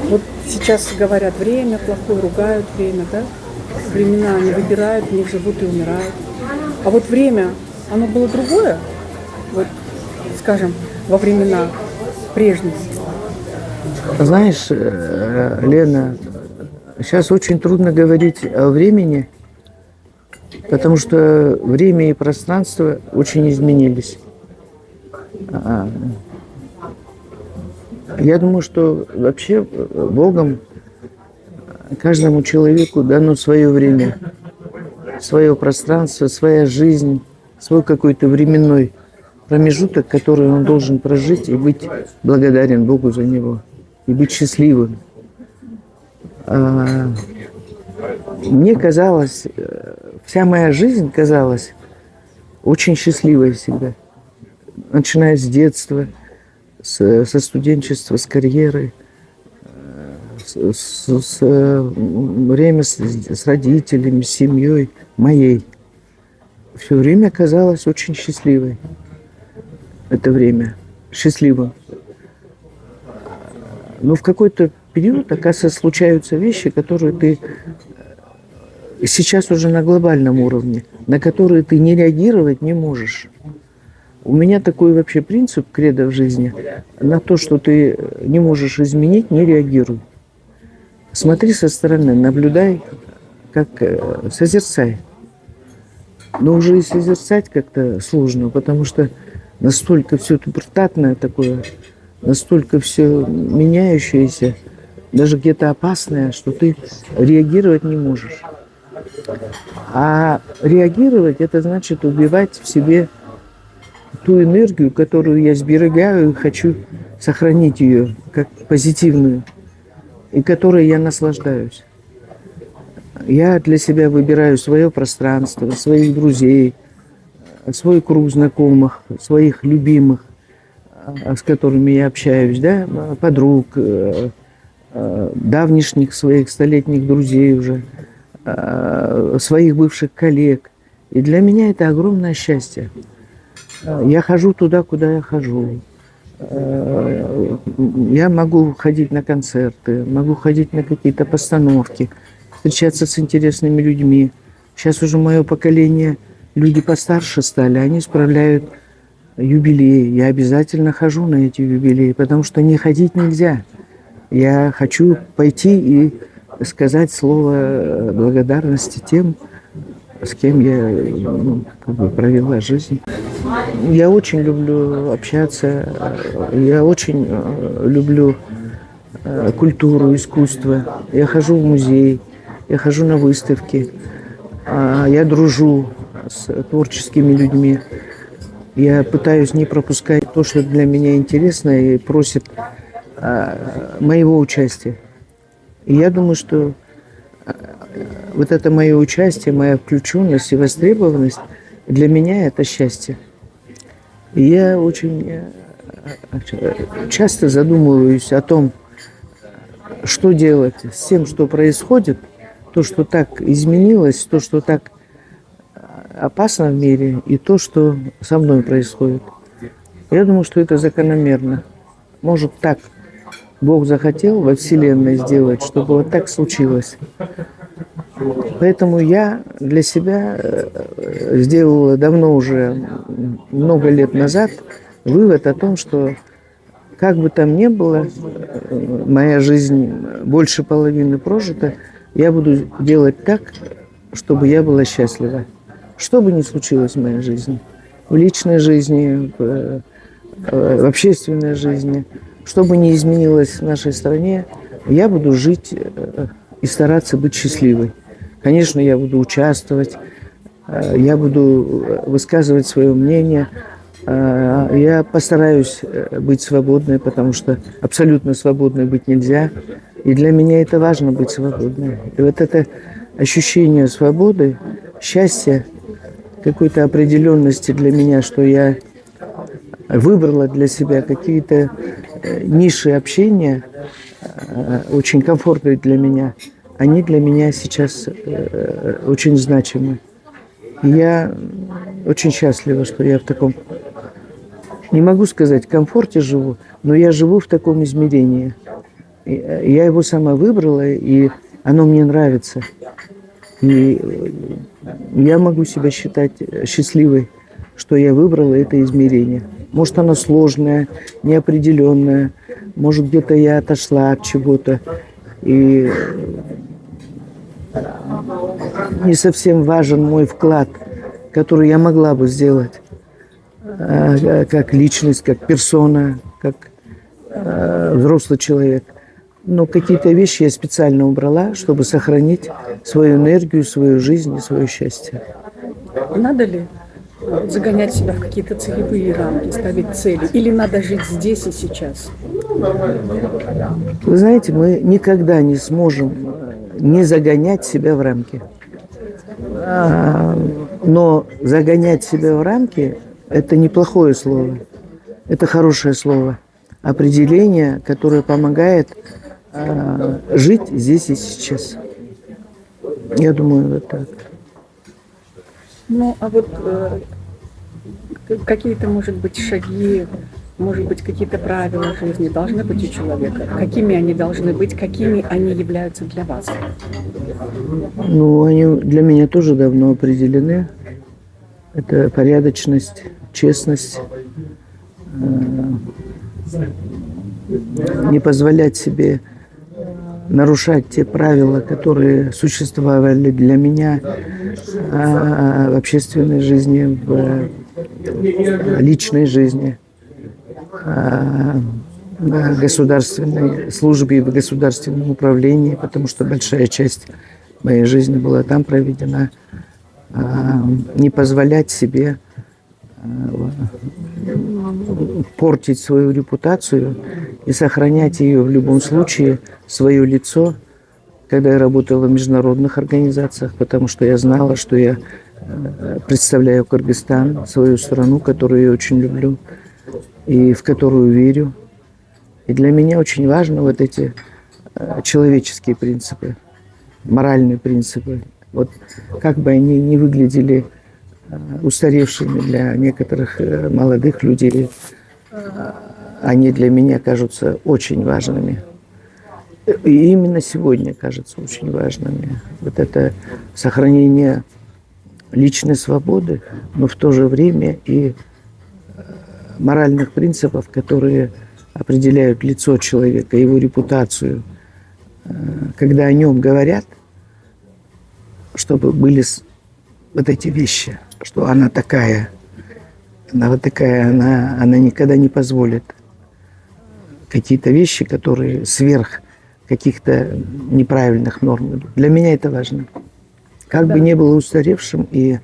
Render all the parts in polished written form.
Вот сейчас говорят, время плохое, ругают время, да? Времена они выбирают, в них живут и умирают. А вот время, оно было другое, вот, скажем, во времена прежних. Знаешь, Лена, сейчас очень трудно говорить о времени, потому что время и пространство очень изменились. Я думаю, что вообще Богом каждому человеку дано свое время, свое пространство, своя жизнь, свой какой-то временной промежуток, который он должен прожить и быть благодарен Богу за него, и быть счастливым. Мне казалось, вся моя жизнь казалась очень счастливой всегда, начиная с детства, со студенчества, с карьеры, время с родителями, с семьей моей. Все время казалось очень счастливой. Это время счастливым. Но в какой-то период, оказывается, случаются вещи, которые ты сейчас уже на глобальном уровне, на которые ты не реагировать не можешь. У меня такой вообще принцип, кредо в жизни: на то, что ты не можешь изменить, не реагируй. Смотри со стороны, наблюдай, как созерцай. Но уже и созерцать как-то сложно, потому что настолько все пубертатное такое, настолько все меняющееся, даже где-то опасное, что ты реагировать не можешь. А реагировать – это значит убивать в себе ту энергию, которую я сберегаю и хочу сохранить ее как позитивную, и которой я наслаждаюсь. Я для себя выбираю свое пространство, своих друзей, свой круг знакомых, своих любимых, с которыми я общаюсь, да, подруг, давнишних своих столетних друзей уже, своих бывших коллег. И для меня это огромное счастье. Я хожу туда, куда я хожу. Я могу ходить на концерты, могу ходить на какие-то постановки, встречаться с интересными людьми. Сейчас уже мое поколение, люди постарше стали, они справляют юбилеи. Я обязательно хожу на эти юбилеи, потому что не ходить нельзя. Я хочу пойти и сказать слово благодарности тем, с кем я провела жизнь. Я очень люблю общаться, я очень люблю культуру, искусство. Я хожу в музей, я хожу на выставки, я дружу с творческими людьми. Я пытаюсь не пропускать то, что для меня интересно, и просит моего участия. И я думаю, что вот это мое участие, моя включенность и востребованность для меня это счастье. И я очень часто задумываюсь о том, что делать с тем, что происходит, то, что так изменилось, то, что так опасно в мире, и то, что со мной происходит. Я думаю, что это закономерно. Может, так Бог захотел во Вселенной сделать, чтобы вот так случилось. Поэтому я для себя сделала давно уже, много лет назад, вывод о том, что как бы там ни было, моя жизнь больше половины прожита, я буду делать так, чтобы я была счастлива. Что бы ни случилось в моей жизни, в личной жизни, в общественной жизни, что бы ни изменилось в нашей стране, я буду жить и стараться быть счастливой. Конечно, я буду участвовать, я буду высказывать свое мнение, я постараюсь быть свободной, потому что абсолютно свободной быть нельзя. И для меня это важно быть свободной. И вот это ощущение свободы, счастья, какой-то определенности для меня, что я выбрала для себя какие-то ниши общения, очень комфортные для меня, они для меня сейчас очень значимы. И я очень счастлива, что я в таком, не могу сказать, комфорте живу, но я живу в таком измерении. Я его сама выбрала, и оно мне нравится. И я могу себя считать счастливой, что я выбрала это измерение. Может, оно сложное, неопределенное, может, где-то я отошла от чего-то, и не совсем важен мой вклад, который я могла бы сделать как личность, как персона, как взрослый человек. Но какие-то вещи я специально убрала, чтобы сохранить свою энергию, свою жизнь и свое счастье. Надо ли загонять себя в какие-то целевые рамки, ставить цели? Или надо жить здесь и сейчас? Вы знаете, мы никогда не сможем не загонять себя в рамки. Но загонять себя в рамки – это неплохое слово, это хорошее слово. Определение, которое помогает жить здесь и сейчас. Я думаю, вот так. Ну, а вот какие-то, может быть, шаги, может быть, какие-то правила жизни должны быть у человека? Какими они должны быть, какими они являются для вас? Ну, они для меня тоже давно определены. Это порядочность, честность, не позволять себе нарушать те правила, которые существовали для меня в общественной жизни, в личной жизни, в государственной службе и в государственном управлении, потому что большая часть моей жизни была там проведена. Не позволять себе портить свою репутацию и сохранять ее в любом случае, свое лицо, когда я работала в международных организациях, потому что я знала, что я представляю Кыргызстан, свою страну, которую я очень люблю и в которую верю. И для меня очень важны вот эти человеческие принципы, моральные принципы. Вот как бы они ни выглядели устаревшими для некоторых молодых людей, они для меня кажутся очень важными. И именно сегодня кажутся очень важными. Вот это сохранение личной свободы, но в то же время и моральных принципов, которые определяют лицо человека, его репутацию. Когда о нем говорят, чтобы были вот эти вещи, что она такая, она вот такая, она никогда не позволит какие-то вещи, которые сверх каких-то неправильных норм идут. Для меня это важно. Как бы ни было устаревшим и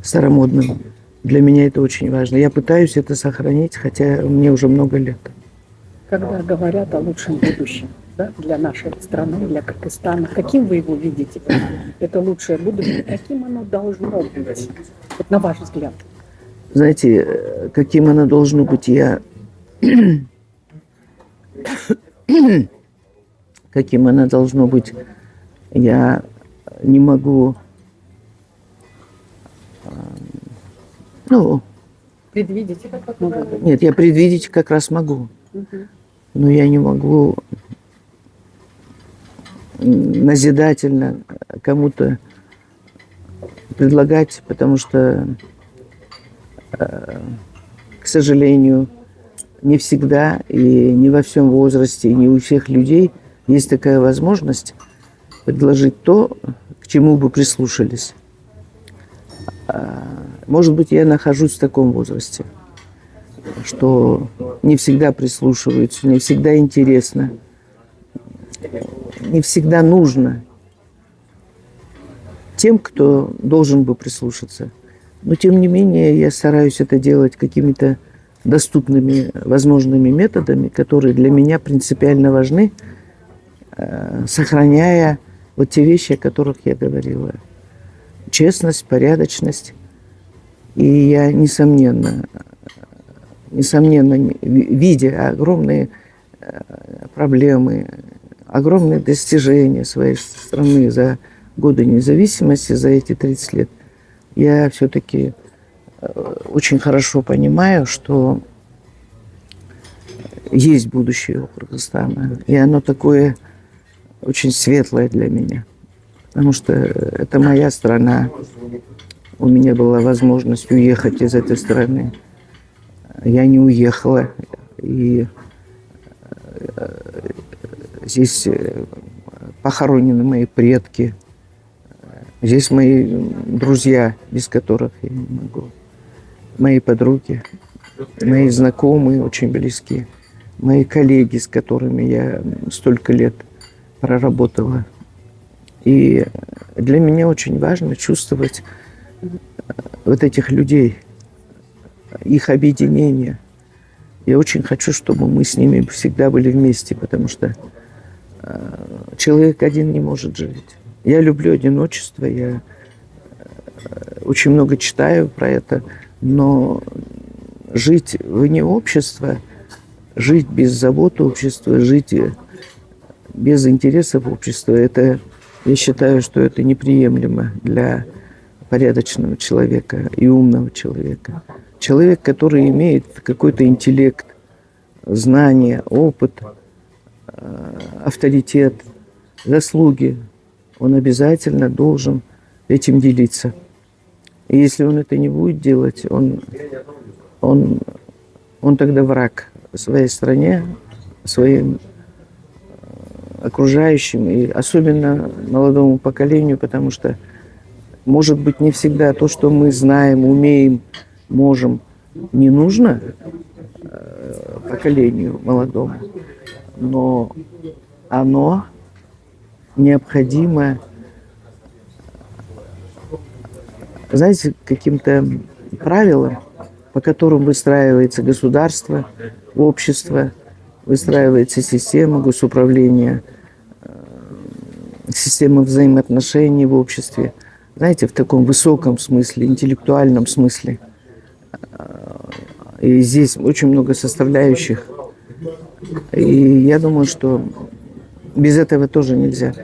старомодным, для меня это очень важно. Я пытаюсь это сохранить, хотя мне уже много лет. Когда говорят о лучшем будущем, да, для нашей страны, для Кыргызстана, каким вы его видите? Это лучшее будущее, каким оно должно быть, вот на ваш взгляд? Знаете, каким оно должно быть, каким оно должно быть, я не могу, Предвидеть? Нет, я предвидеть как раз могу, но я не могу назидательно кому-то предлагать, потому что, к сожалению, не всегда и не во всем возрасте, и не у всех людей есть такая возможность предложить то, к чему бы прислушались. Может быть, я нахожусь в таком возрасте, что не всегда прислушиваются, не всегда интересно, не всегда нужно тем, кто должен бы прислушаться. Но, тем не менее, я стараюсь это делать какими-то доступными, возможными методами, которые для меня принципиально важны, сохраняя вот те вещи, о которых я говорила. Честность, порядочность. И я, несомненно, видя огромные проблемы, огромные достижения своей страны за годы независимости, за эти 30 лет, я все-таки очень хорошо понимаю, что есть будущее у Кыргызстана. И оно такое очень светлое для меня. Потому что это моя страна. У меня была возможность уехать из этой страны. Я не уехала. И здесь похоронены мои предки. Здесь мои друзья, без которых я не могу. Мои подруги, мои знакомые, очень близкие. Мои коллеги, с которыми я столько лет проработала. И для меня очень важно чувствовать вот этих людей, их объединение. Я очень хочу, чтобы мы с ними всегда были вместе, потому что человек один не может жить. Я люблю одиночество, я очень много читаю про это, но жить вне общества, жить без заботы общества, жить без интересов общества, это, я считаю, что это неприемлемо для порядочного человека и умного человека. Человек, который имеет какой-то интеллект, знания, опыт, авторитет, заслуги, он обязательно должен этим делиться. И если он это не будет делать, он тогда враг своей стране, своим окружающим, и особенно молодому поколению, потому что, может быть, не всегда то, что мы знаем, умеем, можем, не нужно поколению молодому, но оно необходимо, знаете, каким-то правилам, по которым выстраивается государство, общество, выстраивается система госуправления, система взаимоотношений в обществе. Знаете, в таком высоком смысле, интеллектуальном смысле. И здесь очень много составляющих. И я думаю, что без этого тоже нельзя.